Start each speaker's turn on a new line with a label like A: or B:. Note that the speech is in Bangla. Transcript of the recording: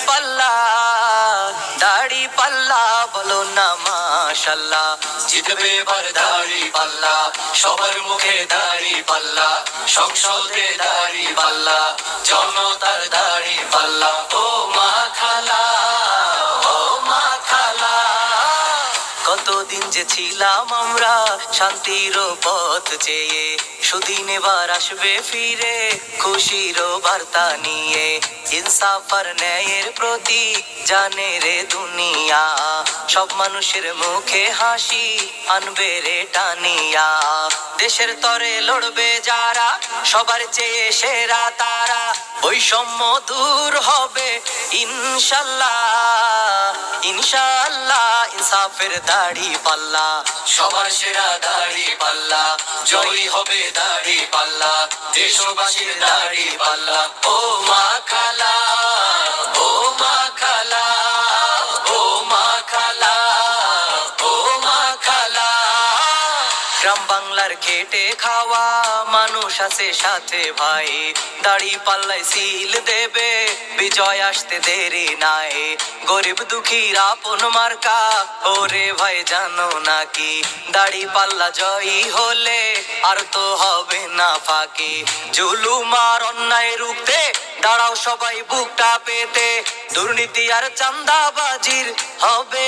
A: পাল্লা, দাড়ি পাল্লা, বলো না মাশাল্লাহ। জিতবে এবার দাড়ি পাল্লা, সবার মুখে দাড়ি পাল্লা, সংসদে দাড়ি পাল্লা, জনতার দাড়ি পাল্লা। ও মা খালা, ও মা খালা, কতদিন যে ছিলাম আমরা শান্তির পথ চেয়ে, সুদিন এবার আসবে ফিরে খুশির বার্তা নিয়ে। ইনসাফ আর ন্যায়ের প্রতি জানে রে দুনিয়া, সব মানুষের মুখে হাসি আনবে রে টানিয়া। দেশের তরে লড়বে যারা, সবার চেয়ে সেরা তারা, বৈষম্য দূর হবে ইনশাল্লাহ, ইনশাল্লাহ। ইনসাফের দাড়ি পাল্লা, সবার সেরা দাড়ি পাল্লা, জয়ী হবে দাড়ি পাল্লা, দেশবাসীর দাড়ি পাল্লা। ও মা খালা, ও মা খালা, ও মা খালা, ও মা খালা। গ্রাম বাংলার খেটে খাওয়া মানুষ আছে সাথে ভাই, দাড়ি পাল্লায় সিল দেবে বিজয় আসতে দেরি নাই। গরিব দুঃখীর আপন মার্কা, ওরে ভাই জানো নাকি, দাড়ি পাল্লা জয়ী হলে আর তো হবে না ফাঁকি। জুলুম আর অন্যায় রুখতে দাঁড়াও সবাই বুকটা পেতে, দুর্নীতি আর চাঁদাবাজির হবে